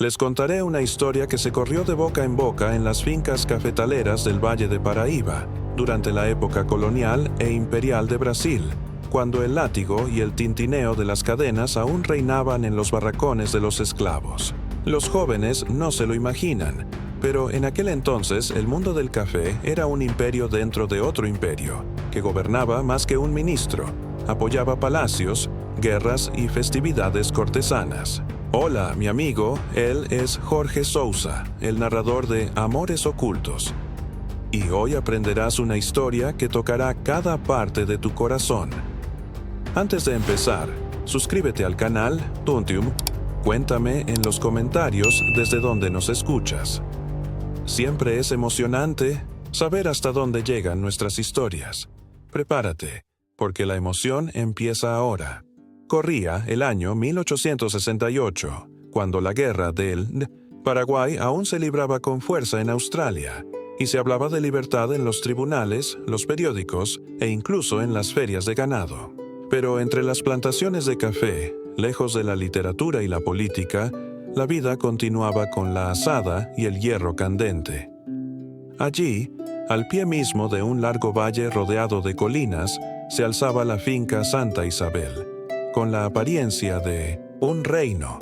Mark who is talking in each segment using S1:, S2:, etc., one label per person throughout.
S1: Les contaré una historia que se corrió de boca en boca en las fincas cafetaleras del Valle de Paraíba, durante la época colonial e imperial de Brasil, cuando el látigo y el tintineo de las cadenas aún reinaban en los barracones de los esclavos. Los jóvenes no se lo imaginan, pero en aquel entonces el mundo del café era un imperio dentro de otro imperio, que gobernaba más que un ministro, apoyaba palacios, guerras y festividades cortesanas. Hola, mi amigo, él es Jorge Sousa, el narrador de Amores Ocultos. Y hoy aprenderás una historia que tocará cada parte de tu corazón. Antes de empezar, suscríbete al canal Tuntium. Cuéntame en los comentarios desde dónde nos escuchas. Siempre es emocionante saber hasta dónde llegan nuestras historias. Prepárate, porque la emoción empieza ahora. Corría el año 1868, cuando la guerra del Paraguay aún se libraba con fuerza en Australia, y se hablaba de libertad en los tribunales, los periódicos e incluso en las ferias de ganado. Pero entre las plantaciones de café, lejos de la literatura y la política, la vida continuaba con la azada y el hierro candente. Allí, al pie mismo de un largo valle rodeado de colinas, se alzaba la finca Santa Isabel, con la apariencia de un reino.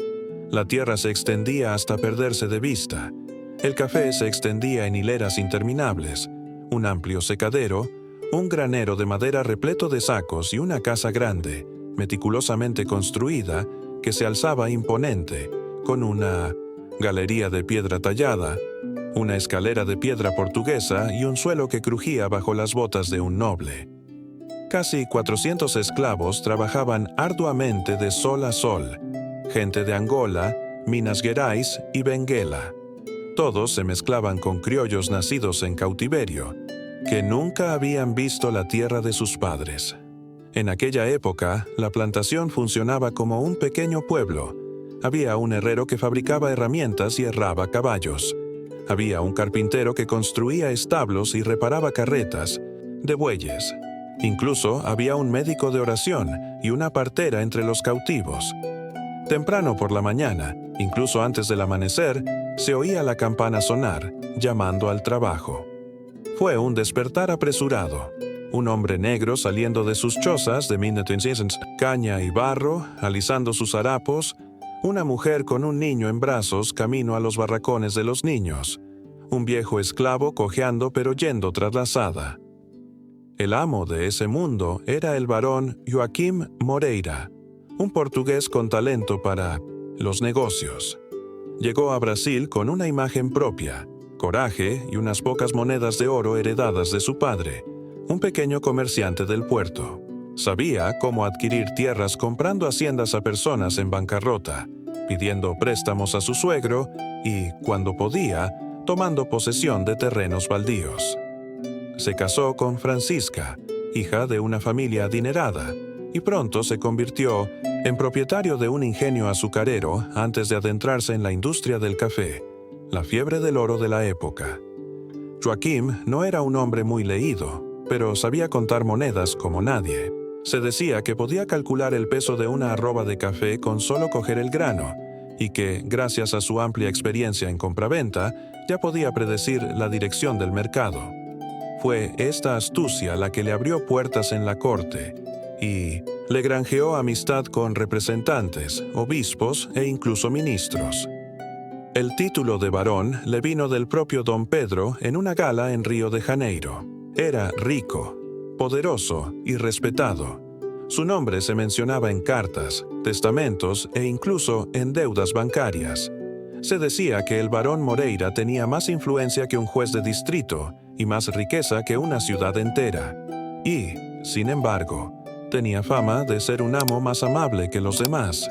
S1: La tierra se extendía hasta perderse de vista. El café se extendía en hileras interminables, un amplio secadero, un granero de madera repleto de sacos y una casa grande, meticulosamente construida, que se alzaba imponente, con una galería de piedra tallada, una escalera de piedra portuguesa y un suelo que crujía bajo las botas de un noble. Casi 400 esclavos trabajaban arduamente de sol a sol, gente de Angola, Minas Gerais y Benguela. Todos se mezclaban con criollos nacidos en cautiverio, que nunca habían visto la tierra de sus padres. En aquella época, la plantación funcionaba como un pequeño pueblo. Había un herrero que fabricaba herramientas y herraba caballos. Había un carpintero que construía establos y reparaba carretas de bueyes. Incluso había un médico de oración y una partera entre los cautivos. Temprano por la mañana, incluso antes del amanecer, se oía la campana sonar, llamando al trabajo. Fue un despertar apresurado. Un hombre negro saliendo de sus chozas de caña y barro, alisando sus harapos, una mujer con un niño en brazos camino a los barracones de los niños, un viejo esclavo cojeando pero yendo tras la azada. El amo de ese mundo era el barón Joaquim Moreira, un portugués con talento para los negocios. Llegó a Brasil con una imagen propia, coraje y unas pocas monedas de oro heredadas de su padre, un pequeño comerciante del puerto. Sabía cómo adquirir tierras comprando haciendas a personas en bancarrota, pidiendo préstamos a su suegro y, cuando podía, tomando posesión de terrenos baldíos. Se casó con Francisca, hija de una familia adinerada, y pronto se convirtió en propietario de un ingenio azucarero antes de adentrarse en la industria del café, la fiebre del oro de la época. Joaquim no era un hombre muy leído, pero sabía contar monedas como nadie. Se decía que podía calcular el peso de una arroba de café con solo coger el grano, y que, gracias a su amplia experiencia en compraventa, ya podía predecir la dirección del mercado. Fue esta astucia la que le abrió puertas en la corte y le granjeó amistad con representantes, obispos e incluso ministros. El título de barón le vino del propio Don Pedro en una gala en Río de Janeiro. Era rico, poderoso y respetado. Su nombre se mencionaba en cartas, testamentos e incluso en deudas bancarias. Se decía que el barón Moreira tenía más influencia que un juez de distrito y más riqueza que una ciudad entera. Y, sin embargo, tenía fama de ser un amo más amable que los demás.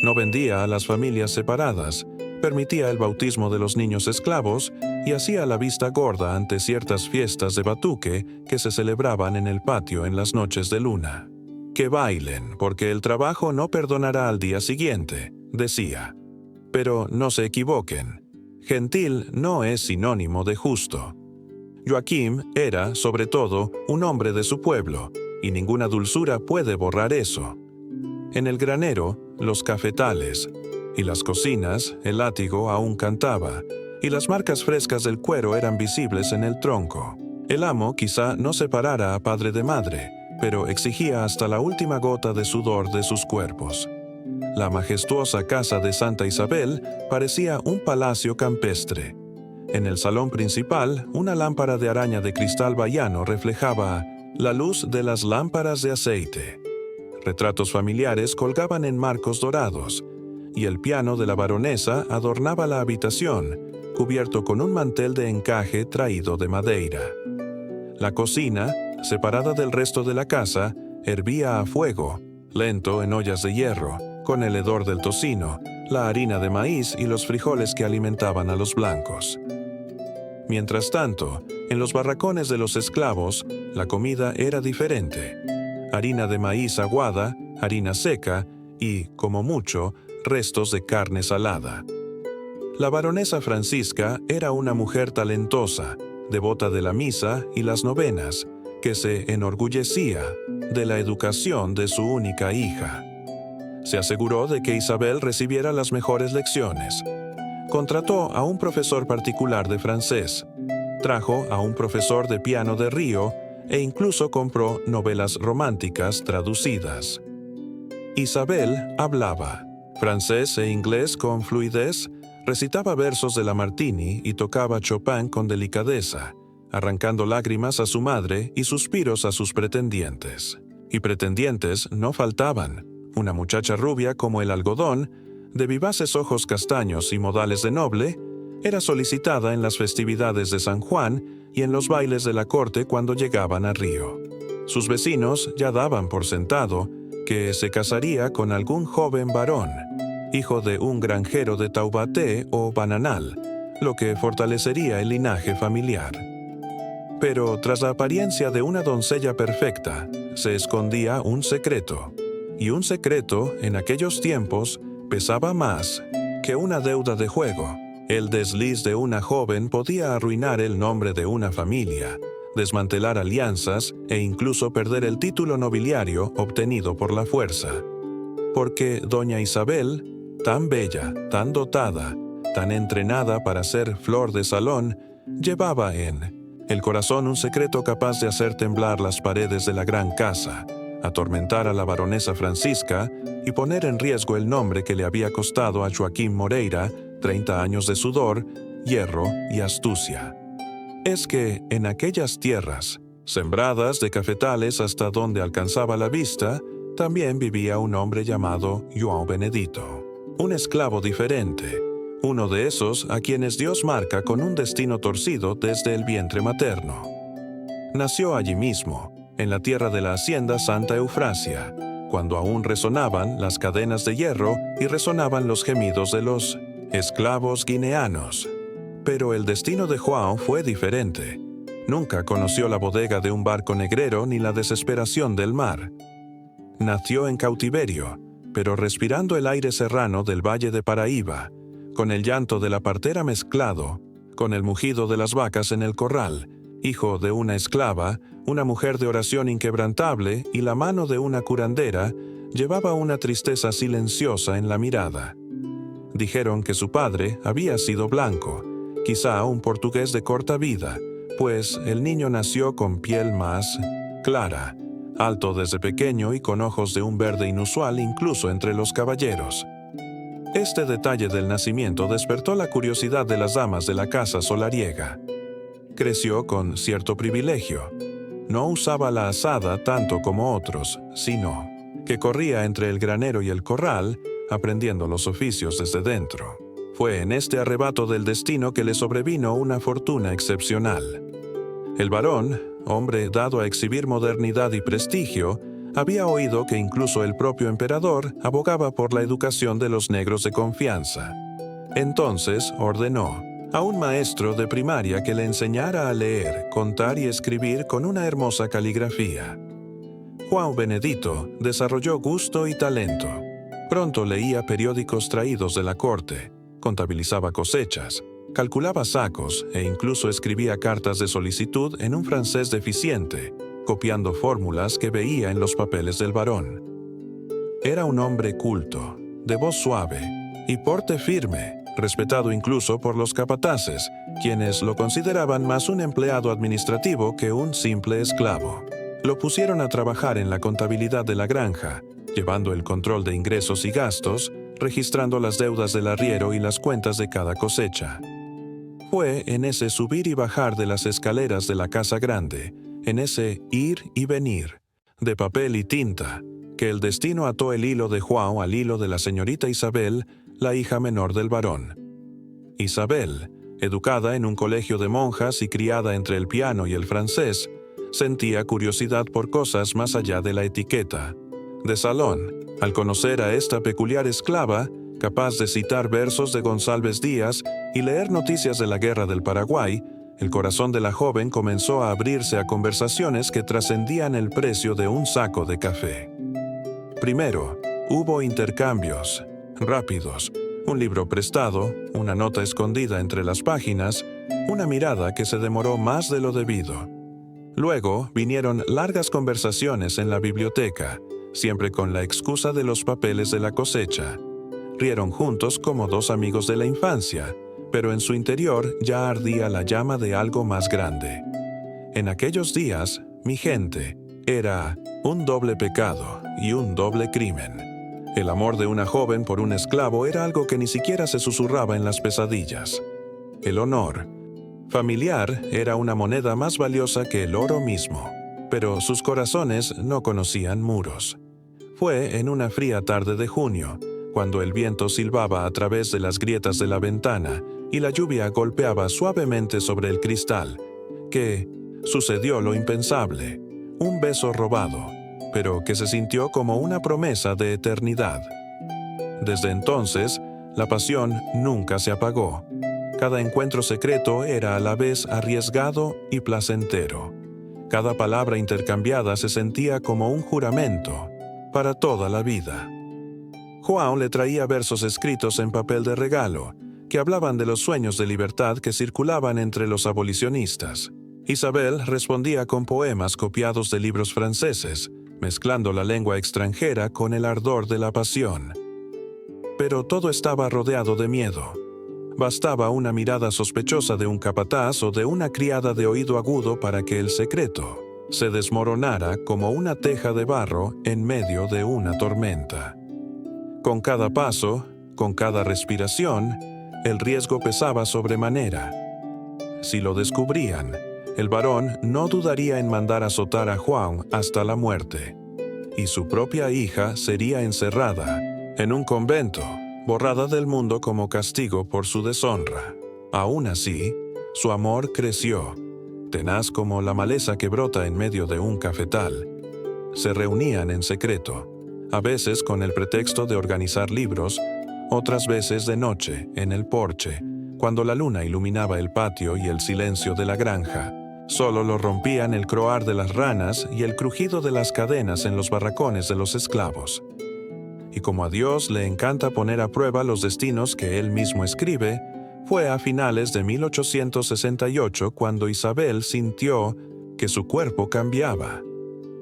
S1: No vendía a las familias separadas, permitía el bautismo de los niños esclavos y hacía la vista gorda ante ciertas fiestas de batuque que se celebraban en el patio en las noches de luna. Que bailen, porque el trabajo no perdonará al día siguiente, decía. Pero no se equivoquen, gentil no es sinónimo de justo. Joaquim era, sobre todo, un hombre de su pueblo, y ninguna dulzura puede borrar eso. En el granero, los cafetales, y las cocinas, el látigo aún cantaba, y las marcas frescas del cuero eran visibles en el tronco. El amo quizá no separara a padre de madre, pero exigía hasta la última gota de sudor de sus cuerpos. La majestuosa casa de Santa Isabel parecía un palacio campestre. En el salón principal, una lámpara de araña de cristal bayano reflejaba la luz de las lámparas de aceite. Retratos familiares colgaban en marcos dorados, y el piano de la baronesa adornaba la habitación, cubierto con un mantel de encaje traído de Madeira. La cocina, separada del resto de la casa, hervía a fuego, lento en ollas de hierro, con el hedor del tocino, la harina de maíz y los frijoles que alimentaban a los blancos. Mientras tanto, en los barracones de los esclavos, la comida era diferente. Harina de maíz aguada, harina seca y, como mucho, restos de carne salada. La baronesa Francisca era una mujer talentosa, devota de la misa y las novenas, que se enorgullecía de la educación de su única hija. Se aseguró de que Isabel recibiera las mejores lecciones. Contrató a un profesor particular de francés, trajo a un profesor de piano de Río e incluso compró novelas románticas traducidas. Isabel hablaba francés e inglés con fluidez, recitaba versos de Lamartine y tocaba Chopin con delicadeza, arrancando lágrimas a su madre y suspiros a sus pretendientes. Y pretendientes no faltaban. Una muchacha rubia como el algodón, de vivaces ojos castaños y modales de noble, era solicitada en las festividades de San Juan y en los bailes de la corte cuando llegaban a Río. Sus vecinos ya daban por sentado que se casaría con algún joven varón, hijo de un granjero de Taubaté o Bananal, lo que fortalecería el linaje familiar. Pero tras la apariencia de una doncella perfecta, se escondía un secreto, y un secreto, en aquellos tiempos, pesaba más que una deuda de juego. El desliz de una joven podía arruinar el nombre de una familia, desmantelar alianzas e incluso perder el título nobiliario obtenido por la fuerza. Porque doña Isabel, tan bella, tan dotada, tan entrenada para ser flor de salón, llevaba en el corazón un secreto capaz de hacer temblar las paredes de la gran casa, atormentar a la baronesa Francisca y poner en riesgo el nombre que le había costado a Joaquín Moreira 30 años de sudor, hierro y astucia. Es que en aquellas tierras, sembradas de cafetales hasta donde alcanzaba la vista, también vivía un hombre llamado João Benedito, un esclavo diferente, uno de esos a quienes Dios marca con un destino torcido desde el vientre materno. Nació allí mismo, en la tierra de la hacienda Santa Eufrasia, cuando aún resonaban las cadenas de hierro y resonaban los gemidos de los esclavos guineanos. Pero el destino de João fue diferente. Nunca conoció la bodega de un barco negrero ni la desesperación del mar. Nació en cautiverio, pero respirando el aire serrano del valle de Paraíba, con el llanto de la partera mezclado, con el mugido de las vacas en el corral, hijo de una esclava, una mujer de oración inquebrantable y la mano de una curandera, llevaba una tristeza silenciosa en la mirada. Dijeron que su padre había sido blanco, quizá un portugués de corta vida, pues el niño nació con piel más clara, alto desde pequeño y con ojos de un verde inusual incluso entre los caballeros. Este detalle del nacimiento despertó la curiosidad de las damas de la casa solariega. Creció con cierto privilegio. No usaba la azada tanto como otros, sino que corría entre el granero y el corral, aprendiendo los oficios desde dentro. Fue en este arrebato del destino que le sobrevino una fortuna excepcional. El varón, hombre dado a exhibir modernidad y prestigio, había oído que incluso el propio emperador abogaba por la educación de los negros de confianza. Entonces ordenó a un maestro de primaria que le enseñara a leer, contar y escribir con una hermosa caligrafía. João Benedito desarrolló gusto y talento. Pronto leía periódicos traídos de la corte, contabilizaba cosechas, calculaba sacos e incluso escribía cartas de solicitud en un francés deficiente, copiando fórmulas que veía en los papeles del varón. Era un hombre culto, de voz suave, y porte firme, respetado incluso por los capataces, quienes lo consideraban más un empleado administrativo que un simple esclavo. Lo pusieron a trabajar en la contabilidad de la granja, llevando el control de ingresos y gastos, registrando las deudas del arriero y las cuentas de cada cosecha. Fue en ese subir y bajar de las escaleras de la casa grande, en ese ir y venir, de papel y tinta, que el destino ató el hilo de João al hilo de la señorita Isabel, la hija menor del varón. Isabel, educada en un colegio de monjas y criada entre el piano y el francés, sentía curiosidad por cosas más allá de la etiqueta. De salón, al conocer a esta peculiar esclava, capaz de citar versos de González Díaz y leer noticias de la Guerra del Paraguay, el corazón de la joven comenzó a abrirse a conversaciones que trascendían el precio de un saco de café. Primero, hubo intercambios rápidos, un libro prestado, una nota escondida entre las páginas, una mirada que se demoró más de lo debido. Luego vinieron largas conversaciones en la biblioteca, siempre con la excusa de los papeles de la cosecha. Rieron juntos como dos amigos de la infancia, pero en su interior ya ardía la llama de algo más grande. En aquellos días, mi gente, era un doble pecado y un doble crimen. El amor de una joven por un esclavo era algo que ni siquiera se susurraba en las pesadillas. El honor familiar era una moneda más valiosa que el oro mismo, pero sus corazones no conocían muros. Fue en una fría tarde de junio, cuando el viento silbaba a través de las grietas de la ventana y la lluvia golpeaba suavemente sobre el cristal, que sucedió lo impensable, un beso robado, pero que se sintió como una promesa de eternidad. Desde entonces, la pasión nunca se apagó. Cada encuentro secreto era a la vez arriesgado y placentero. Cada palabra intercambiada se sentía como un juramento para toda la vida. João le traía versos escritos en papel de regalo, que hablaban de los sueños de libertad que circulaban entre los abolicionistas. Isabel respondía con poemas copiados de libros franceses, mezclando la lengua extranjera con el ardor de la pasión. Pero todo estaba rodeado de miedo. Bastaba una mirada sospechosa de un capataz o de una criada de oído agudo para que el secreto se desmoronara como una teja de barro en medio de una tormenta. Con cada paso, con cada respiración, el riesgo pesaba sobremanera. Si lo descubrían, el varón no dudaría en mandar azotar a João hasta la muerte, y su propia hija sería encerrada en un convento, borrada del mundo como castigo por su deshonra. Aún así, su amor creció, tenaz como la maleza que brota en medio de un cafetal. Se reunían en secreto, a veces con el pretexto de organizar libros, otras veces de noche, en el porche, cuando la luna iluminaba el patio y el silencio de la granja. Solo lo rompían el croar de las ranas y el crujido de las cadenas en los barracones de los esclavos. Y como a Dios le encanta poner a prueba los destinos que él mismo escribe, fue a finales de 1868 cuando Isabel sintió que su cuerpo cambiaba.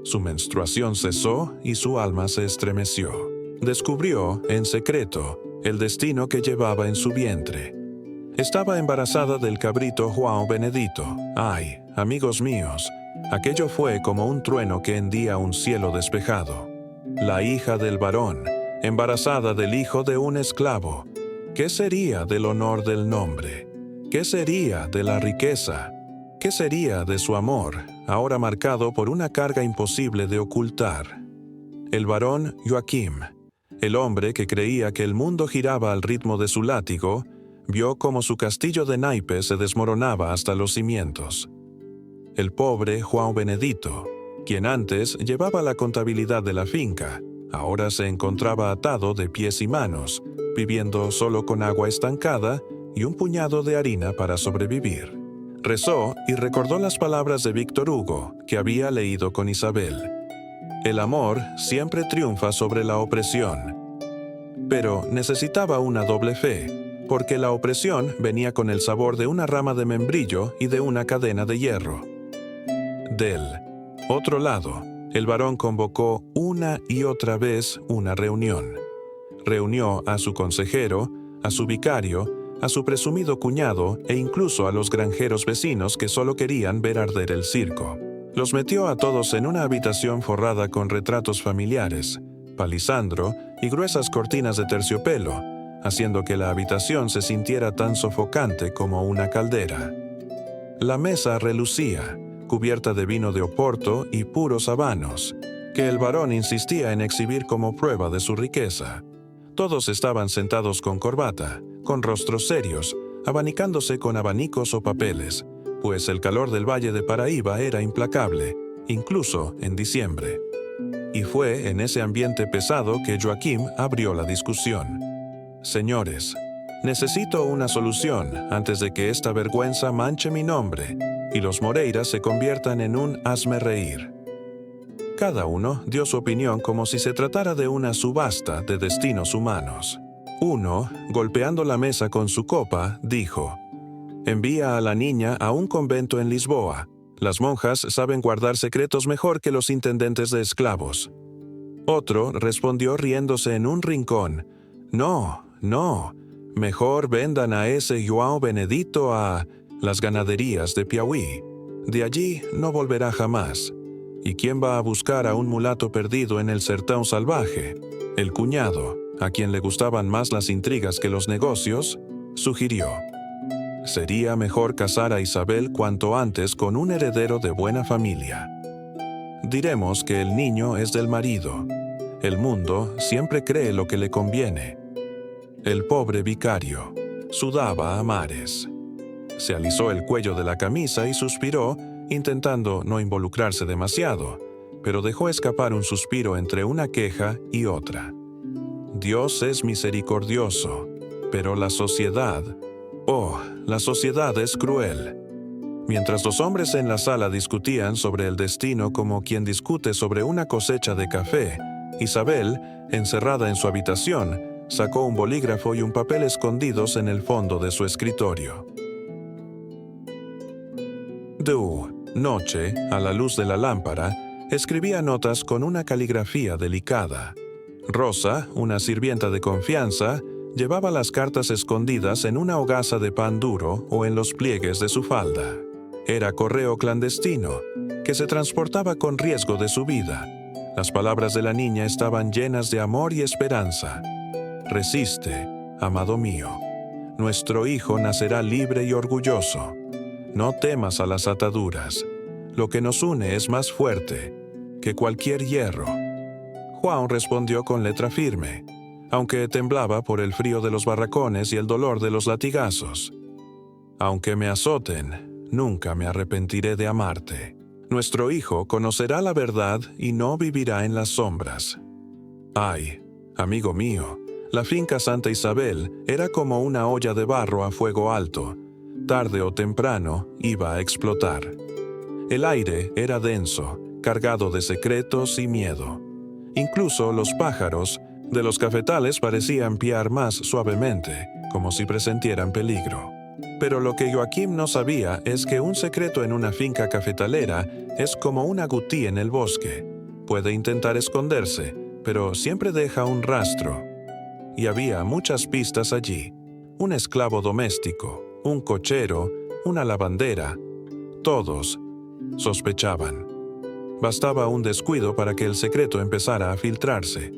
S1: Su menstruación cesó y su alma se estremeció. Descubrió, en secreto, el destino que llevaba en su vientre. Estaba embarazada del cabrito João Benedito. Ay, amigos míos, aquello fue como un trueno que hendía un cielo despejado. La hija del varón, embarazada del hijo de un esclavo. ¿Qué sería del honor del nombre? ¿Qué sería de la riqueza? ¿Qué sería de su amor, ahora marcado por una carga imposible de ocultar? El varón Joaquim, el hombre que creía que el mundo giraba al ritmo de su látigo, vio cómo su castillo de naipes se desmoronaba hasta los cimientos. El pobre João Benedito, quien antes llevaba la contabilidad de la finca, ahora se encontraba atado de pies y manos, viviendo solo con agua estancada y un puñado de harina para sobrevivir. Rezó y recordó las palabras de Víctor Hugo, que había leído con Isabel. El amor siempre triunfa sobre la opresión. Pero necesitaba una doble fe, porque la opresión venía con el sabor de una rama de membrillo y de una cadena de hierro. Del otro lado, el varón convocó una y otra vez una reunión. Reunió a su consejero, a su vicario, a su presumido cuñado e incluso a los granjeros vecinos que solo querían ver arder el circo. Los metió a todos en una habitación forrada con retratos familiares, palisandro y gruesas cortinas de terciopelo, haciendo que la habitación se sintiera tan sofocante como una caldera. La mesa relucía, cubierta de vino de Oporto y puros habanos, que el varón insistía en exhibir como prueba de su riqueza. Todos estaban sentados con corbata, con rostros serios, abanicándose con abanicos o papeles, pues el calor del Valle de Paraíba era implacable, incluso en diciembre. Y fue en ese ambiente pesado que Joaquim abrió la discusión. Señores, necesito una solución antes de que esta vergüenza manche mi nombre y los Moreiras se conviertan en un hazme reír. Cada uno dio su opinión como si se tratara de una subasta de destinos humanos. Uno, golpeando la mesa con su copa, dijo: «Envía a la niña a un convento en Lisboa. Las monjas saben guardar secretos mejor que los intendentes de esclavos». Otro respondió riéndose en un rincón: «No, no, mejor vendan a ese João Benedito a las ganaderías de Piauí. De allí no volverá jamás. ¿Y quién va a buscar a un mulato perdido en el sertón salvaje?». El cuñado, a quien le gustaban más las intrigas que los negocios, sugirió: «Sería mejor casar a Isabel cuanto antes con un heredero de buena familia. Diremos que el niño es del marido. El mundo siempre cree lo que le conviene». El pobre vicario sudaba a mares. Se alisó el cuello de la camisa y suspiró, intentando no involucrarse demasiado, pero dejó escapar un suspiro entre una queja y otra. Dios es misericordioso, pero la sociedad, la sociedad es cruel. Mientras los hombres en la sala discutían sobre el destino como quien discute sobre una cosecha de café, Isabel, encerrada en su habitación, sacó un bolígrafo y un papel escondidos en el fondo de su escritorio. Noche, a la luz de la lámpara, escribía notas con una caligrafía delicada. Rosa, una sirvienta de confianza, llevaba las cartas escondidas en una hogaza de pan duro o en los pliegues de su falda. Era correo clandestino, que se transportaba con riesgo de su vida. Las palabras de la niña estaban llenas de amor y esperanza. «Resiste, amado mío. Nuestro hijo nacerá libre y orgulloso. No temas a las ataduras. Lo que nos une es más fuerte que cualquier hierro». Juan respondió con letra firme, aunque temblaba por el frío de los barracones y el dolor de los latigazos. «Aunque me azoten, nunca me arrepentiré de amarte. Nuestro hijo conocerá la verdad y no vivirá en las sombras». Ay, amigo mío, la finca Santa Isabel era como una olla de barro a fuego alto. Tarde o temprano iba a explotar. El aire era denso, cargado de secretos y miedo. Incluso los pájaros de los cafetales parecían piar más suavemente, como si presentieran peligro. Pero lo que Joaquim no sabía es que un secreto en una finca cafetalera es como un agutí en el bosque. Puede intentar esconderse, pero siempre deja un rastro. Y había muchas pistas allí. Un esclavo doméstico, un cochero, una lavandera. Todos sospechaban. Bastaba un descuido para que el secreto empezara a filtrarse.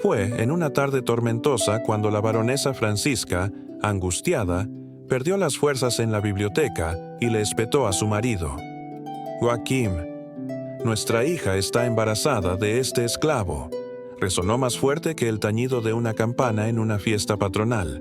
S1: Fue en una tarde tormentosa cuando la baronesa Francisca, angustiada, perdió las fuerzas en la biblioteca y le espetó a su marido: «Joaquim, nuestra hija está embarazada de este esclavo». Resonó más fuerte que el tañido de una campana en una fiesta patronal.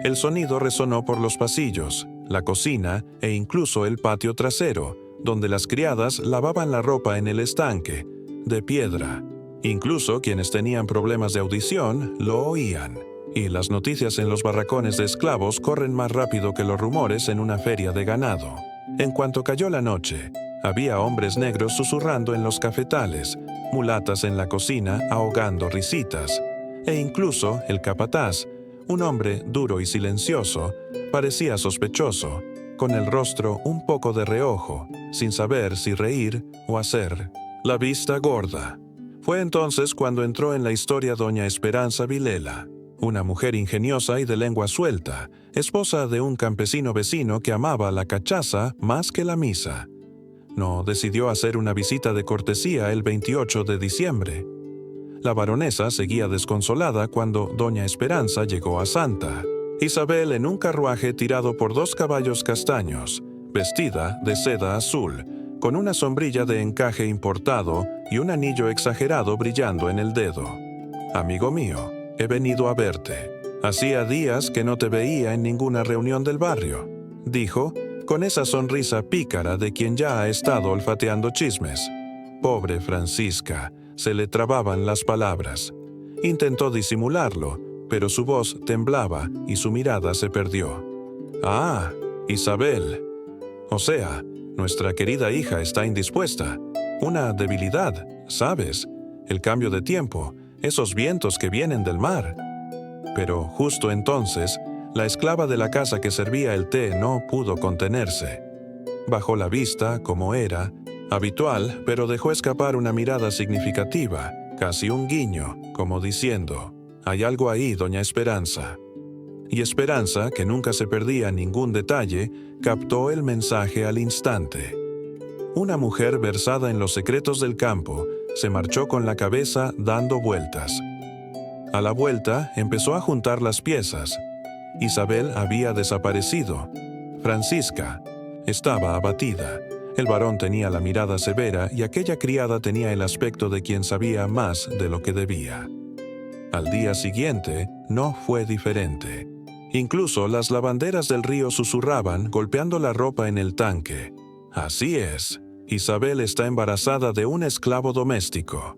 S1: El sonido resonó por los pasillos, la cocina e incluso el patio trasero, donde las criadas lavaban la ropa en el estanque, de piedra. Incluso quienes tenían problemas de audición lo oían. Y las noticias en los barracones de esclavos corren más rápido que los rumores en una feria de ganado. En cuanto cayó la noche, había hombres negros susurrando en los cafetales, mulatas en la cocina ahogando risitas, e incluso el capataz, un hombre duro y silencioso, parecía sospechoso, con el rostro un poco de reojo, sin saber si reír o hacer la vista gorda. Fue entonces cuando entró en la historia doña Esperanza Vilela, una mujer ingeniosa y de lengua suelta, esposa de un campesino vecino que amaba la cachaza más que la misa. No decidió hacer una visita de cortesía el 28 de diciembre. La baronesa seguía desconsolada cuando doña Esperanza llegó a Santa. Isabel en un carruaje tirado por 2 caballos castaños, vestida de seda azul, con una sombrilla de encaje importado y un anillo exagerado brillando en el dedo. «Amigo mío, he venido a verte. Hacía días que no te veía en ninguna reunión del barrio», dijo, con esa sonrisa pícara de quien ya ha estado olfateando chismes. Pobre Francisca, se le trababan las palabras. Intentó disimularlo, pero su voz temblaba y su mirada se perdió. «Ah, Isabel. O sea, nuestra querida hija está indispuesta. Una debilidad, ¿sabes? El cambio de tiempo, esos vientos que vienen del mar». Pero justo entonces, la esclava de la casa que servía el té no pudo contenerse. Bajó la vista, como era habitual, pero dejó escapar una mirada significativa, casi un guiño, como diciendo: «Hay algo ahí, doña Esperanza». Y Esperanza, que nunca se perdía ningún detalle, captó el mensaje al instante. Una mujer versada en los secretos del campo se marchó con la cabeza dando vueltas. A la vuelta empezó a juntar las piezas. Isabel había desaparecido. Francisca estaba abatida. El varón tenía la mirada severa y aquella criada tenía el aspecto de quien sabía más de lo que debía. Al día siguiente no fue diferente. Incluso las lavanderas del río susurraban, golpeando la ropa en el tanque. Así es, Isabel está embarazada de un esclavo doméstico.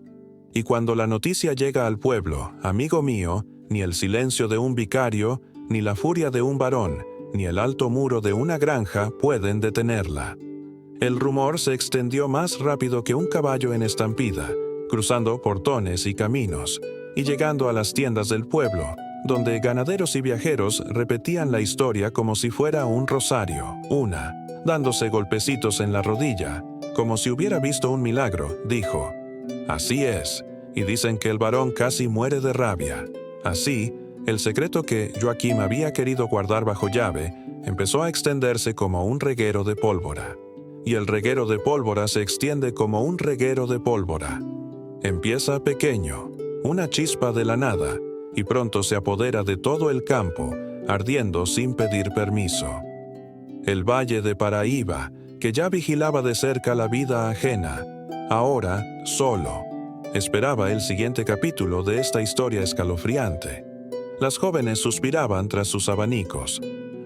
S1: Y cuando la noticia llega al pueblo, amigo mío, ni el silencio de un vicario, ni la furia de un varón, ni el alto muro de una granja pueden detenerla. El rumor se extendió más rápido que un caballo en estampida, cruzando portones y caminos, y llegando a las tiendas del pueblo, donde ganaderos y viajeros repetían la historia como si fuera un rosario, dándose golpecitos en la rodilla, como si hubiera visto un milagro, dijo: «Así es, y dicen que el varón casi muere de rabia». Así, el secreto que Joaquim había querido guardar bajo llave empezó a extenderse como un reguero de pólvora. Y el reguero de pólvora se extiende como un reguero de pólvora. Empieza pequeño, una chispa de la nada, y pronto se apodera de todo el campo, ardiendo sin pedir permiso. El valle de Paraíba, que ya vigilaba de cerca la vida ajena, ahora solo, esperaba el siguiente capítulo de esta historia escalofriante. Las jóvenes suspiraban tras sus abanicos,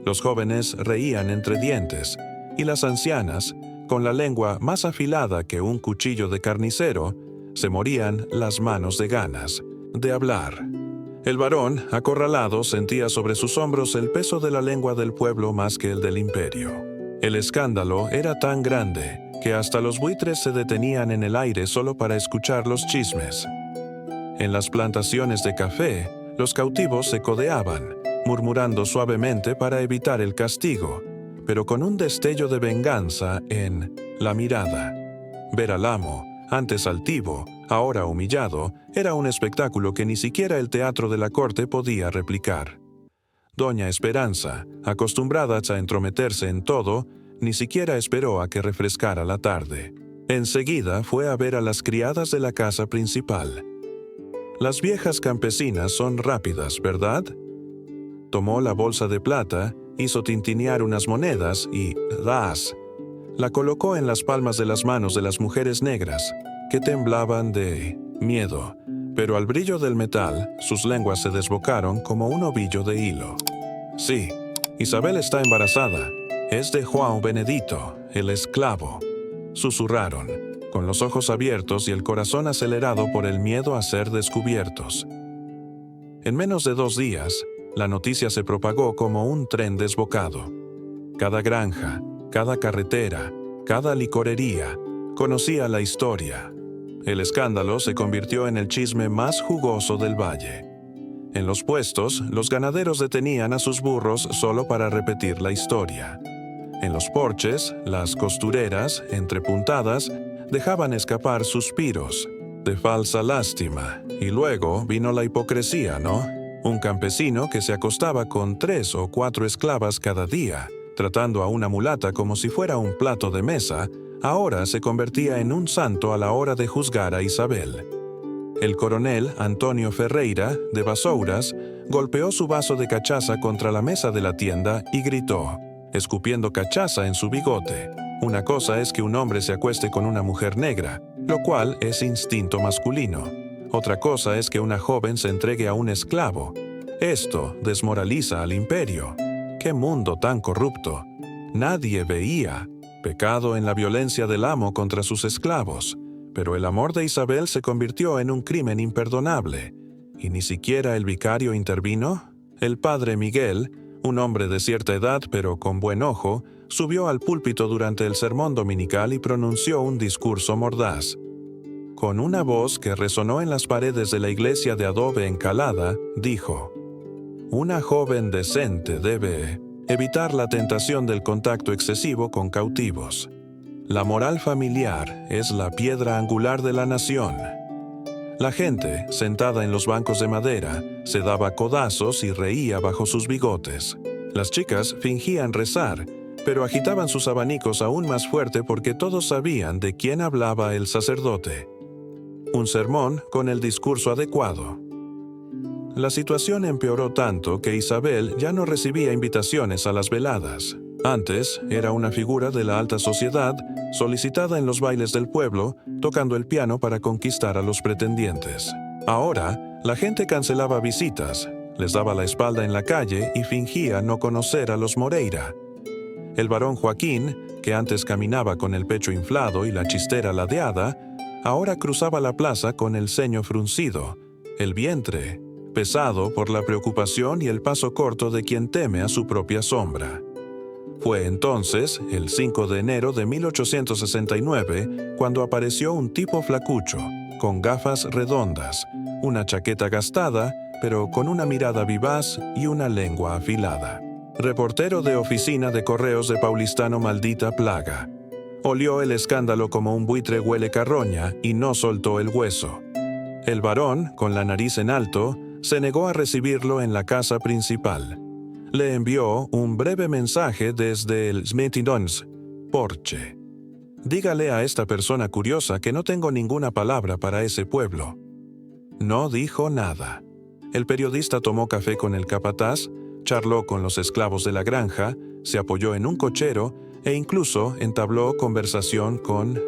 S1: los jóvenes reían entre dientes, y las ancianas, con la lengua más afilada que un cuchillo de carnicero, se morían las manos de ganas de hablar. El varón, acorralado, sentía sobre sus hombros el peso de la lengua del pueblo más que el del imperio. El escándalo era tan grande que hasta los buitres se detenían en el aire solo para escuchar los chismes. En las plantaciones de café, los cautivos se codeaban, murmurando suavemente para evitar el castigo, pero con un destello de venganza en la mirada. Ver al amo, antes altivo, ahora humillado, era un espectáculo que ni siquiera el teatro de la corte podía replicar. Doña Esperanza, acostumbrada a entrometerse en todo, ni siquiera esperó a que refrescara la tarde. Enseguida fue a ver a las criadas de la casa principal. Las viejas campesinas son rápidas, ¿verdad? Tomó la bolsa de plata, hizo tintinear unas monedas y ¡das! La colocó en las palmas de las manos de las mujeres negras, que temblaban de miedo, pero al brillo del metal, sus lenguas se desbocaron como un ovillo de hilo. «Sí, Isabel está embarazada. Es de Juan Benedito, el esclavo», susurraron, con los ojos abiertos y el corazón acelerado por el miedo a ser descubiertos. En menos de 2 días, la noticia se propagó como un tren desbocado. Cada granja, cada carretera, cada licorería conocía la historia. El escándalo se convirtió en el chisme más jugoso del valle. En los puestos, los ganaderos detenían a sus burros solo para repetir la historia. En los porches, las costureras, entrepuntadas, dejaban escapar suspiros. de falsa lástima. Y luego vino la hipocresía, ¿no? Un campesino que se acostaba con 3 o 4 esclavas cada día, tratando a una mulata como si fuera un plato de mesa, ahora se convertía en un santo a la hora de juzgar a Isabel. El coronel Antonio Ferreira, de Basouras, golpeó su vaso de cachaza contra la mesa de la tienda y gritó, escupiendo cachaza en su bigote: una cosa es que un hombre se acueste con una mujer negra, lo cual es instinto masculino. Otra cosa es que una joven se entregue a un esclavo. Esto desmoraliza al imperio. ¡Qué mundo tan corrupto! Nadie veía pecado en la violencia del amo contra sus esclavos, pero el amor de Isabel se convirtió en un crimen imperdonable. ¿Y ni siquiera el vicario intervino? El padre Miguel, un hombre de cierta edad pero con buen ojo, subió al púlpito durante el sermón dominical y pronunció un discurso mordaz. Con una voz que resonó en las paredes de la iglesia de adobe encalada, dijo: «Una joven decente debe evitar la tentación del contacto excesivo con cautivos. La moral familiar es la piedra angular de la nación». La gente, sentada en los bancos de madera, se daba codazos y reía bajo sus bigotes. Las chicas fingían rezar, pero agitaban sus abanicos aún más fuerte porque todos sabían de quién hablaba el sacerdote. Un sermón con el discurso adecuado. La situación empeoró tanto que Isabel ya no recibía invitaciones a las veladas. Antes era una figura de la alta sociedad, solicitada en los bailes del pueblo, tocando el piano para conquistar a los pretendientes. Ahora, la gente cancelaba visitas, les daba la espalda en la calle y fingía no conocer a los Moreira. El barón Joaquín, que antes caminaba con el pecho inflado y la chistera ladeada, ahora cruzaba la plaza con el ceño fruncido, el vientre pesado por la preocupación y el paso corto de quien teme a su propia sombra. Fue entonces, el 5 de enero de 1869, cuando apareció un tipo flacucho, con gafas redondas, una chaqueta gastada, pero con una mirada vivaz y una lengua afilada. Reportero de oficina de correos de Paulistano maldita plaga. Olió el escándalo como un buitre huele carroña y no soltó el hueso. El varón, con la nariz en alto, se negó a recibirlo en la casa principal. Le envió un breve mensaje desde el Smetidons porche. «Dígale a esta persona curiosa que no tengo ninguna palabra para ese pueblo». No dijo nada. El periodista tomó café con el capataz, charló con los esclavos de la granja, se apoyó en un cochero e incluso entabló conversación con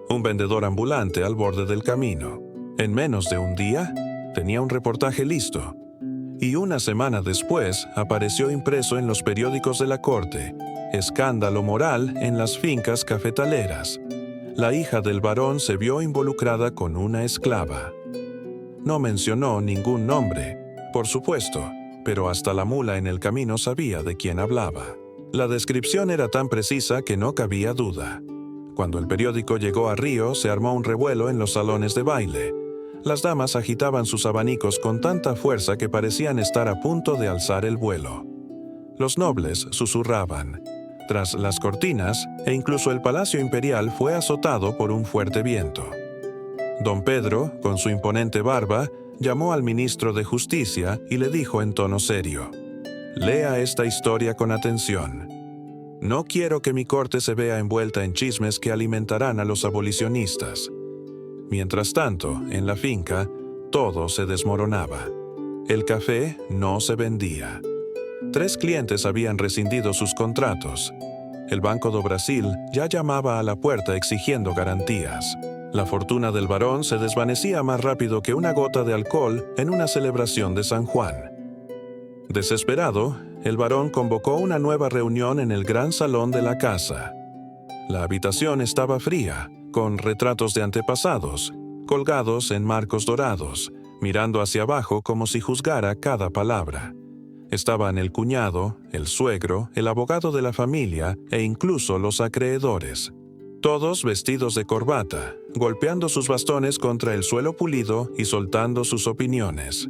S1: un vendedor ambulante al borde del camino. En menos de un día, tenía un reportaje listo. Y una semana después apareció impreso en los periódicos de la corte: escándalo moral en las fincas cafetaleras. La hija del barón se vio involucrada con una esclava. No mencionó ningún nombre, por supuesto, pero hasta la mula en el camino sabía de quién hablaba. La descripción era tan precisa que no cabía duda. Cuando el periódico llegó a Río, se armó un revuelo en los salones de baile. Las damas agitaban sus abanicos con tanta fuerza que parecían estar a punto de alzar el vuelo. Los nobles susurraban. Tras las cortinas, e incluso el Palacio Imperial fue azotado por un fuerte viento. Don Pedro, con su imponente barba, llamó al ministro de Justicia y le dijo en tono serio: «Lea esta historia con atención. No quiero que mi corte se vea envuelta en chismes que alimentarán a los abolicionistas». Mientras tanto, en la finca, todo se desmoronaba. El café no se vendía. 3 clientes habían rescindido sus contratos. El Banco do Brasil ya llamaba a la puerta exigiendo garantías. La fortuna del barón se desvanecía más rápido que una gota de alcohol en una celebración de San Juan. Desesperado, el barón convocó una nueva reunión en el gran salón de la casa. La habitación estaba fría, con retratos de antepasados, colgados en marcos dorados, mirando hacia abajo como si juzgara cada palabra. Estaban el cuñado, el suegro, el abogado de la familia e incluso los acreedores. Todos vestidos de corbata, golpeando sus bastones contra el suelo pulido y soltando sus opiniones.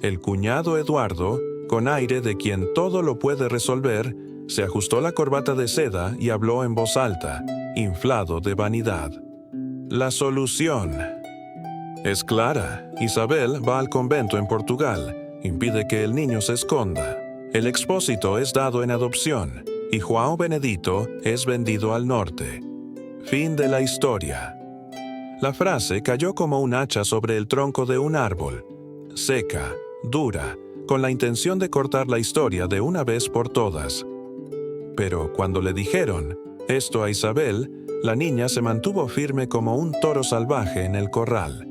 S1: El cuñado Eduardo, con aire de quien todo lo puede resolver, se ajustó la corbata de seda y habló en voz alta, inflado de vanidad. «La solución. Es clara. Isabel va al convento en Portugal. Impide que el niño se esconda. El expósito es dado en adopción y João Benedito es vendido al norte. Fin de la historia. La frase cayó como un hacha sobre el tronco de un árbol, seca, dura, con la intención de cortar la historia de una vez por todas. Pero cuando le dijeron esto a Isabel, la niña se mantuvo firme como un toro salvaje en el corral.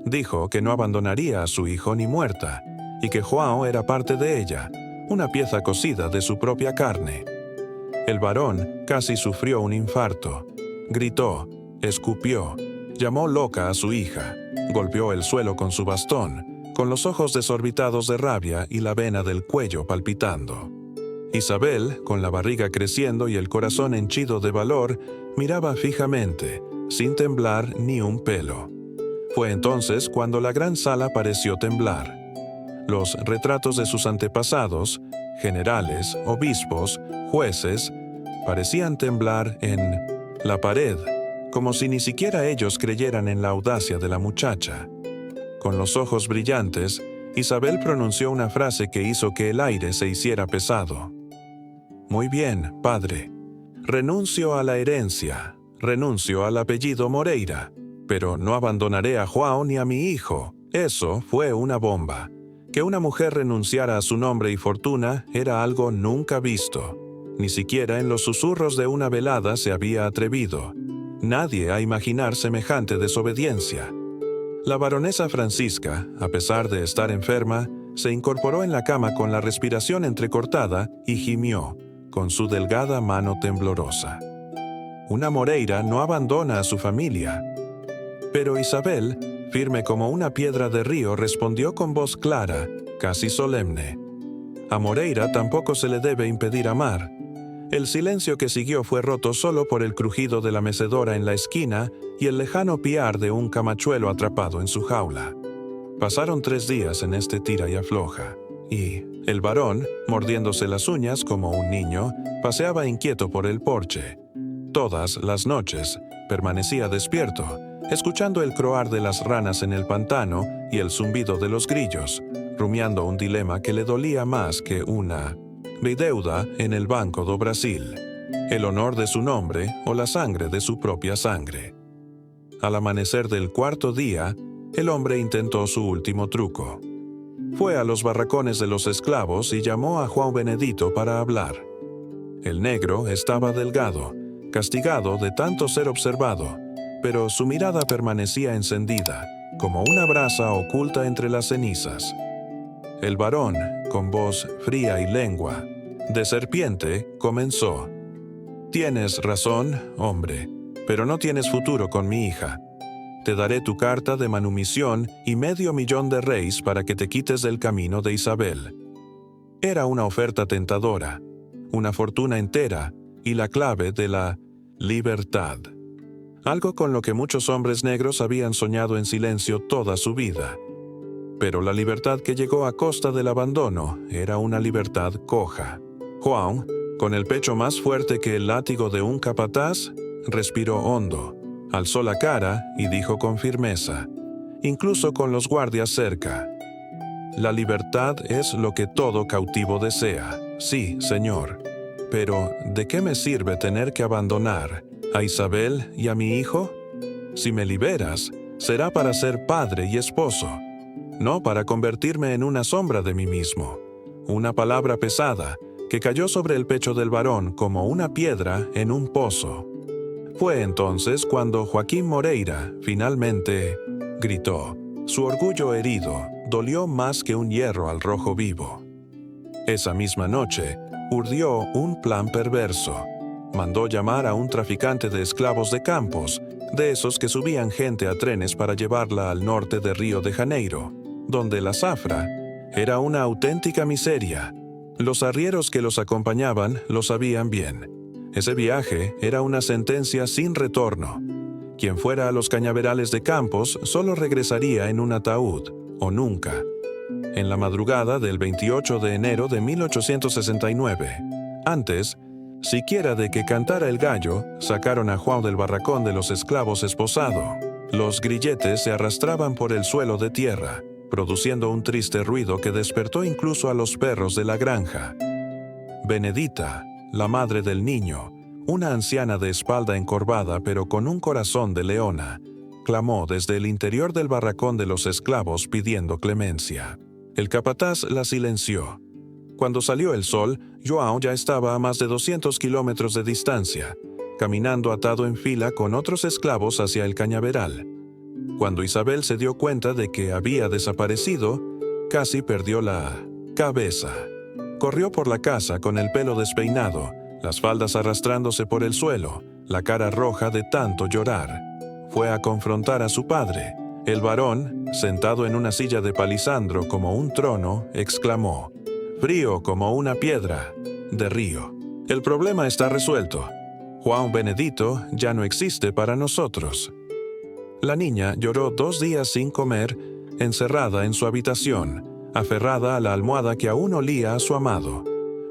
S1: Dijo que no abandonaría a su hijo ni muerta, y que João era parte de ella, una pieza cocida de su propia carne. El varón casi sufrió un infarto. Gritó, escupió, llamó loca a su hija, golpeó el suelo con su bastón, con los ojos desorbitados de rabia y la vena del cuello palpitando. Isabel, con la barriga creciendo y el corazón henchido de valor, miraba fijamente, sin temblar ni un pelo. Fue entonces cuando la gran sala pareció temblar. Los retratos de sus antepasados, generales, obispos, jueces, parecían temblar en la pared, como si ni siquiera ellos creyeran en la audacia de la muchacha. Con los ojos brillantes, Isabel pronunció una frase que hizo que el aire se hiciera pesado. Muy bien, padre. Renuncio a la herencia, renuncio al apellido Moreira, pero no abandonaré a João ni a mi hijo. Eso fue una bomba. Que una mujer renunciara a su nombre y fortuna era algo nunca visto. Ni siquiera en los susurros de una velada se había atrevido. Nadie a imaginar semejante desobediencia. La baronesa Francisca, a pesar de estar enferma, se incorporó en la cama con la respiración entrecortada y gimió, con su delgada mano temblorosa. Una Moreira no abandona a su familia. Pero Isabel, firme como una piedra de río, respondió con voz clara, casi solemne. A Moreira tampoco se le debe impedir amar. El silencio que siguió fue roto solo por el crujido de la mecedora en la esquina y el lejano piar de un camachuelo atrapado en su jaula. Pasaron 3 días en este tira y afloja, y el varón, mordiéndose las uñas como un niño, paseaba inquieto por el porche. Todas las noches permanecía despierto, escuchando el croar de las ranas en el pantano y el zumbido de los grillos, rumiando un dilema que le dolía más que una deuda en el Banco do Brasil, el honor de su nombre o la sangre de su propia sangre. Al amanecer del 4.º día, el hombre intentó su último truco. Fue a los barracones de los esclavos y llamó a João Benedito para hablar. El negro estaba delgado, castigado de tanto ser observado, pero su mirada permanecía encendida, como una brasa oculta entre las cenizas. El varón, con voz fría y lengua de serpiente, comenzó. Tienes razón, hombre, pero no tienes futuro con mi hija. Te daré tu carta de manumisión y $500,000 de reis para que te quites del camino de Isabel. Era una oferta tentadora, una fortuna entera y la clave de la libertad. Algo con lo que muchos hombres negros habían soñado en silencio toda su vida. Pero la libertad que llegó a costa del abandono era una libertad coja. João, con el pecho más fuerte que el látigo de un capataz, respiró hondo, alzó la cara y dijo con firmeza, incluso con los guardias cerca: la libertad es lo que todo cautivo desea. Sí, señor. Pero, ¿de qué me sirve tener que abandonar a Isabel y a mi hijo? Si me liberas, será para ser padre y esposo, no para convertirme en una sombra de mí mismo. Una palabra pesada que cayó sobre el pecho del varón como una piedra en un pozo. Fue entonces cuando Joaquín Moreira finalmente gritó. Su orgullo herido dolió más que un hierro al rojo vivo. Esa misma noche, urdió un plan perverso. Mandó llamar a un traficante de esclavos de campos, de esos que subían gente a trenes para llevarla al norte de Río de Janeiro, donde la zafra era una auténtica miseria. Los arrieros que los acompañaban lo sabían bien. Ese viaje era una sentencia sin retorno. Quien fuera a los cañaverales de Campos solo regresaría en un ataúd, o nunca. En la madrugada del 28 de enero de 1869, antes siquiera de que cantara el gallo, sacaron a João del barracón de los esclavos esposado. Los grilletes se arrastraban por el suelo de tierra, produciendo un triste ruido que despertó incluso a los perros de la granja. Benedita, la madre del niño, una anciana de espalda encorvada pero con un corazón de leona, clamó desde el interior del barracón de los esclavos pidiendo clemencia. El capataz la silenció. Cuando salió el sol, João ya estaba a más de 200 kilómetros de distancia, caminando atado en fila con otros esclavos hacia el cañaveral. Cuando Isabel se dio cuenta de que había desaparecido, casi perdió la cabeza. Corrió por la casa con el pelo despeinado, las faldas arrastrándose por el suelo, la cara roja de tanto llorar. Fue a confrontar a su padre. El varón, sentado en una silla de palisandro como un trono, exclamó: «Frío como una piedra de río. El problema está resuelto. João Benedito ya no existe para nosotros». La niña lloró 2 días sin comer, encerrada en su habitación, aferrada a la almohada que aún olía a su amado.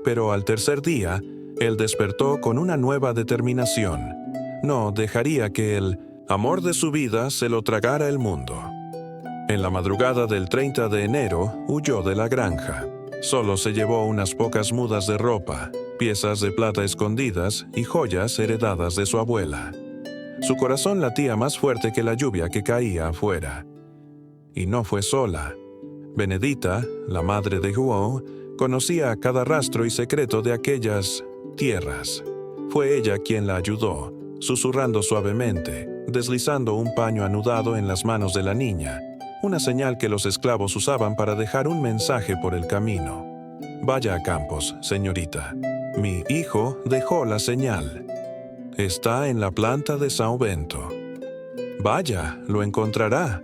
S1: Pero al tercer día, él despertó con una nueva determinación. No dejaría que el amor de su vida se lo tragara el mundo. En la madrugada del 30 de enero, huyó de la granja. Solo se llevó unas pocas mudas de ropa, piezas de plata escondidas y joyas heredadas de su abuela. Su corazón latía más fuerte que la lluvia que caía afuera. Y no fue sola. Benedita, la madre de João, conocía cada rastro y secreto de aquellas tierras. Fue ella quien la ayudó, susurrando suavemente, deslizando un paño anudado en las manos de la niña, una señal que los esclavos usaban para dejar un mensaje por el camino. «Vaya a Campos, señorita. Mi hijo dejó la señal. Está en la planta de São Bento. Vaya, lo encontrará».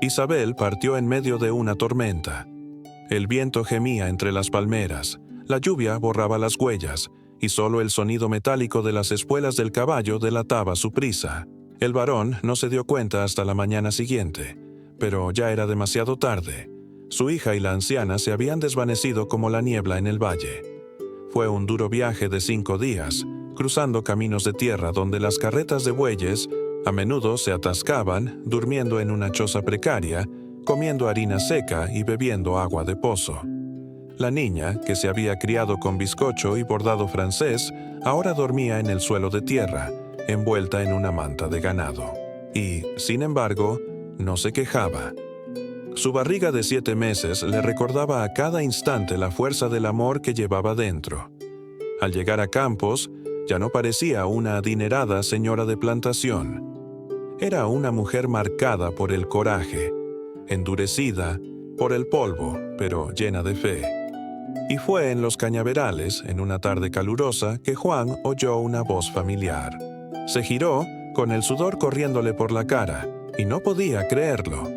S1: Isabel partió en medio de una tormenta. El viento gemía entre las palmeras, la lluvia borraba las huellas, y solo el sonido metálico de las espuelas del caballo delataba su prisa. El varón no se dio cuenta hasta la mañana siguiente, pero ya era demasiado tarde. Su hija y la anciana se habían desvanecido como la niebla en el valle. Fue un duro viaje de 5 días, cruzando caminos de tierra donde las carretas de bueyes a menudo se atascaban, durmiendo en una choza precaria, comiendo harina seca y bebiendo agua de pozo. La niña, que se había criado con bizcocho y bordado francés, ahora dormía en el suelo de tierra, envuelta en una manta de ganado. Y, sin embargo, no se quejaba. Su barriga de 7 meses le recordaba a cada instante la fuerza del amor que llevaba dentro. Al llegar a Campos, ya no parecía una adinerada señora de plantación. Era una mujer marcada por el coraje, endurecida por el polvo, pero llena de fe. Y fue en los cañaverales, en una tarde calurosa, que Juan oyó una voz familiar. Se giró, con el sudor corriéndole por la cara, y no podía creerlo.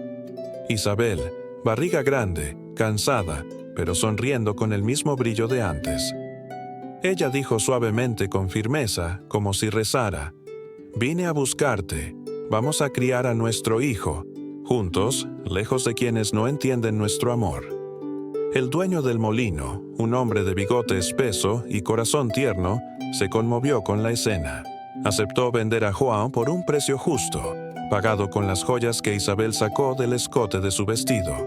S1: Isabel, barriga grande, cansada, pero sonriendo con el mismo brillo de antes. Ella dijo suavemente con firmeza, como si rezara: «Vine a buscarte. Vamos a criar a nuestro hijo, juntos, lejos de quienes no entienden nuestro amor». El dueño del molino, un hombre de bigote espeso y corazón tierno, se conmovió con la escena. Aceptó vender a João por un precio justo, pagado con las joyas que Isabel sacó del escote de su vestido.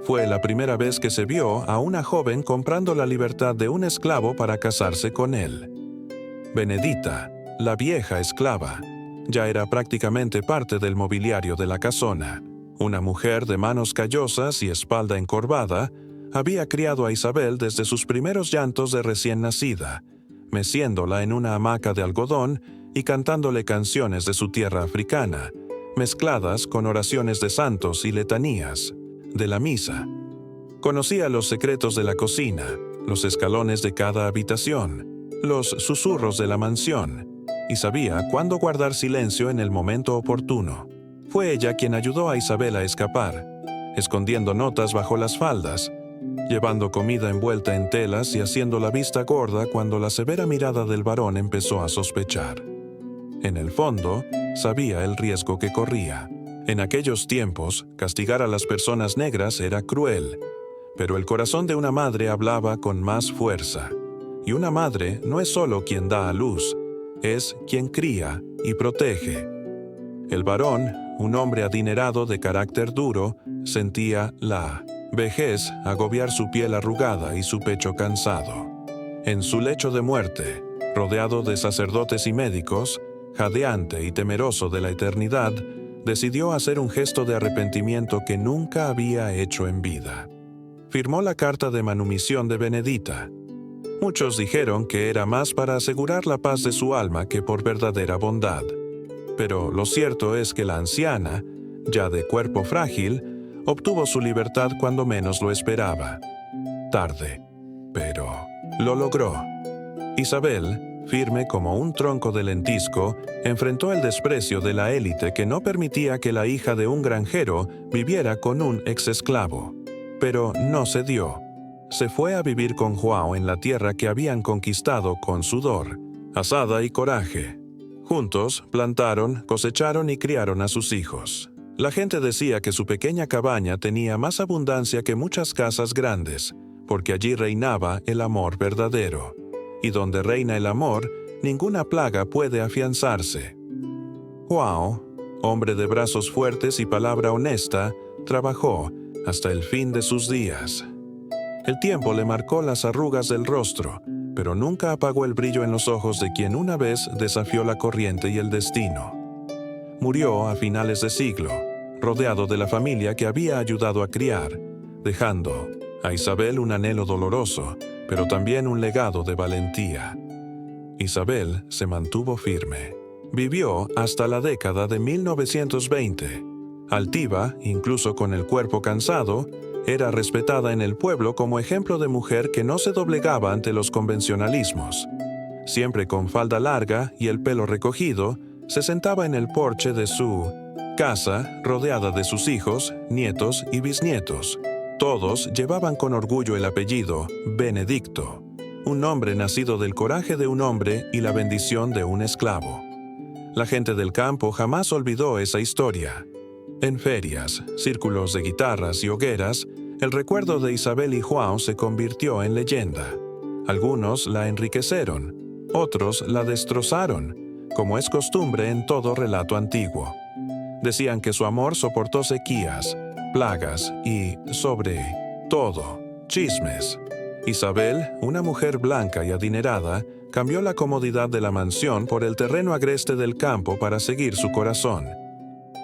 S1: Fue la primera vez que se vio a una joven comprando la libertad de un esclavo para casarse con él. Benedita, la vieja esclava, ya era prácticamente parte del mobiliario de la casona. Una mujer de manos callosas y espalda encorvada, había criado a Isabel desde sus primeros llantos de recién nacida, meciéndola en una hamaca de algodón y cantándole canciones de su tierra africana, mezcladas con oraciones de santos y letanías de la misa. Conocía los secretos de la cocina, los escalones de cada habitación, los susurros de la mansión, y sabía cuándo guardar silencio en el momento oportuno. Fue ella quien ayudó a Isabel a escapar, escondiendo notas bajo las faldas, llevando comida envuelta en telas y haciendo la vista gorda cuando la severa mirada del varón empezó a sospechar. En el fondo, sabía el riesgo que corría. En aquellos tiempos, castigar a las personas negras era cruel, pero el corazón de una madre hablaba con más fuerza. Y una madre no es solo quien da a luz, es quien cría y protege. El varón, un hombre adinerado de carácter duro, sentía la vejez agobiar su piel arrugada y su pecho cansado. En su lecho de muerte, rodeado de sacerdotes y médicos, jadeante y temeroso de la eternidad, decidió hacer un gesto de arrepentimiento que nunca había hecho en vida. Firmó la carta de manumisión de Benedita. Muchos dijeron que era más para asegurar la paz de su alma que por verdadera bondad. Pero lo cierto es que la anciana, ya de cuerpo frágil, obtuvo su libertad cuando menos lo esperaba. Tarde, pero lo logró. Isabel, firme como un tronco de lentisco, enfrentó el desprecio de la élite que no permitía que la hija de un granjero viviera con un exesclavo. Pero no cedió. Se fue a vivir con João en la tierra que habían conquistado con sudor, azada y coraje. Juntos plantaron, cosecharon y criaron a sus hijos. La gente decía que su pequeña cabaña tenía más abundancia que muchas casas grandes, porque allí reinaba el amor verdadero. Y donde reina el amor, ninguna plaga puede afianzarse. João, hombre de brazos fuertes y palabra honesta, trabajó hasta el fin de sus días. El tiempo le marcó las arrugas del rostro, pero nunca apagó el brillo en los ojos de quien una vez desafió la corriente y el destino. Murió a finales de siglo, rodeado de la familia que había ayudado a criar, dejando a Isabel un anhelo doloroso, pero también un legado de valentía. Isabel se mantuvo firme. Vivió hasta la década de 1920. Altiva, incluso con el cuerpo cansado, era respetada en el pueblo como ejemplo de mujer que no se doblegaba ante los convencionalismos. Siempre con falda larga y el pelo recogido, se sentaba en el porche de su casa, rodeada de sus hijos, nietos y bisnietos. Todos llevaban con orgullo el apellido Benedicto, un nombre nacido del coraje de un hombre y la bendición de un esclavo. La gente del campo jamás olvidó esa historia. En ferias, círculos de guitarras y hogueras, el recuerdo de Isabel y João se convirtió en leyenda. Algunos la enriquecieron, otros la destrozaron, como es costumbre en todo relato antiguo. Decían que su amor soportó sequías, plagas y, sobre todo, chismes. Isabel, una mujer blanca y adinerada, cambió la comodidad de la mansión por el terreno agreste del campo para seguir su corazón.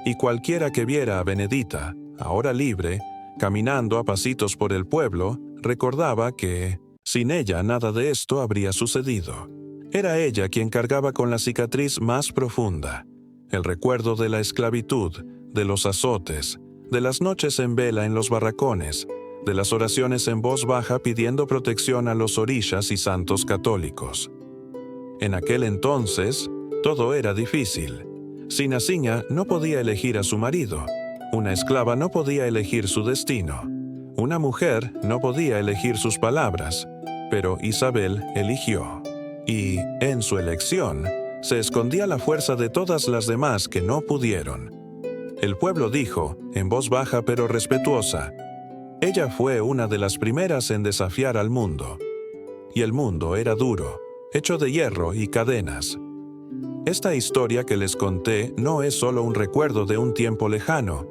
S1: Y cualquiera que viera a Benedita, ahora libre, caminando a pasitos por el pueblo, recordaba que, sin ella, nada de esto habría sucedido. Era ella quien cargaba con la cicatriz más profunda, el recuerdo de la esclavitud, de los azotes, de las noches en vela en los barracones, de las oraciones en voz baja pidiendo protección a los orishas y santos católicos. En aquel entonces, todo era difícil. Sinasiña no podía elegir a su marido. Una esclava no podía elegir su destino. Una mujer no podía elegir sus palabras. Pero Isabel eligió. Y, en su elección, se escondía la fuerza de todas las demás que no pudieron. El pueblo dijo, en voz baja pero respetuosa, ella fue una de las primeras en desafiar al mundo. Y el mundo era duro, hecho de hierro y cadenas. Esta historia que les conté no es solo un recuerdo de un tiempo lejano.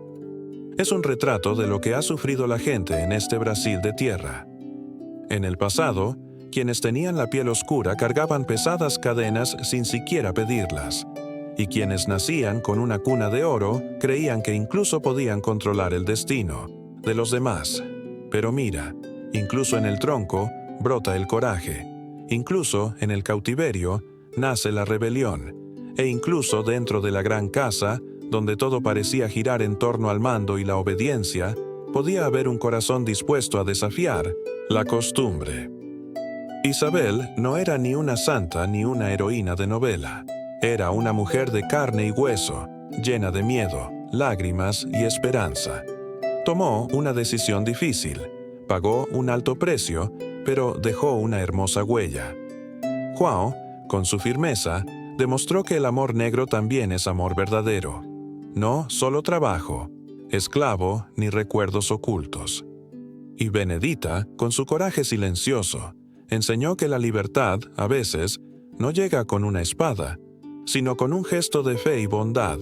S1: Es un retrato de lo que ha sufrido la gente en este Brasil de tierra. En el pasado, quienes tenían la piel oscura cargaban pesadas cadenas sin siquiera pedirlas. Y quienes nacían con una cuna de oro creían que incluso podían controlar el destino de los demás. Pero mira, incluso en el tronco brota el coraje. Incluso en el cautiverio nace la rebelión. E incluso dentro de la gran casa, donde todo parecía girar en torno al mando y la obediencia, podía haber un corazón dispuesto a desafiar la costumbre. Isabel no era ni una santa ni una heroína de novela. Era una mujer de carne y hueso, llena de miedo, lágrimas y esperanza. Tomó una decisión difícil, pagó un alto precio, pero dejó una hermosa huella. João, con su firmeza, demostró que el amor negro también es amor verdadero. No solo trabajo, esclavo ni recuerdos ocultos. Y Benedita, con su coraje silencioso, enseñó que la libertad, a veces, no llega con una espada, sino con un gesto de fe y bondad,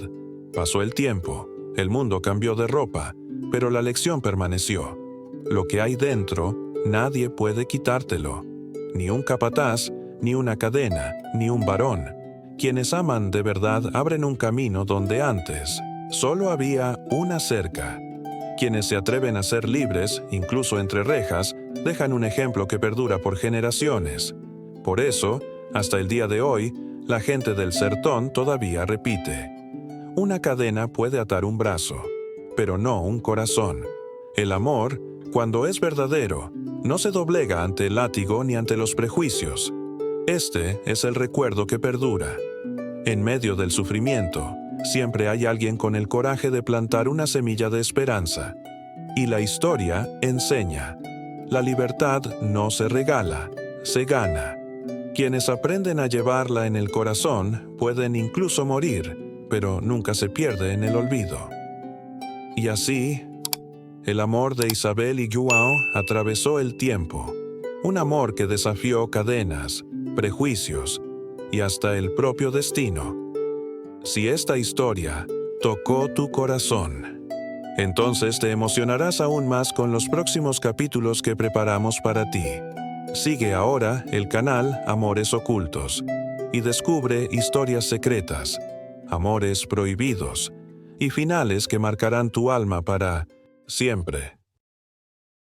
S1: Pasó el tiempo, el mundo cambió de ropa, pero la lección permaneció. Lo que hay dentro, nadie puede quitártelo. Ni un capataz, ni una cadena, ni un varón. Quienes aman de verdad abren un camino donde antes solo había una cerca. Quienes se atreven a ser libres, incluso entre rejas, dejan un ejemplo que perdura por generaciones. Por eso, hasta el día de hoy, la gente del sertón todavía repite: una cadena puede atar un brazo, pero no un corazón. El amor, cuando es verdadero, no se doblega ante el látigo ni ante los prejuicios. Este es el recuerdo que perdura. En medio del sufrimiento, siempre hay alguien con el coraje de plantar una semilla de esperanza. Y la historia enseña: la libertad no se regala, se gana. Quienes aprenden a llevarla en el corazón pueden incluso morir, pero nunca se pierde en el olvido. Y así, el amor de Isabel y João atravesó el tiempo. Un amor que desafió cadenas, prejuicios y hasta el propio destino. Si esta historia tocó tu corazón, entonces te emocionarás aún más con los próximos capítulos que preparamos para ti. Sigue ahora el canal Amores Ocultos y descubre historias secretas, amores prohibidos y finales que marcarán tu alma para siempre.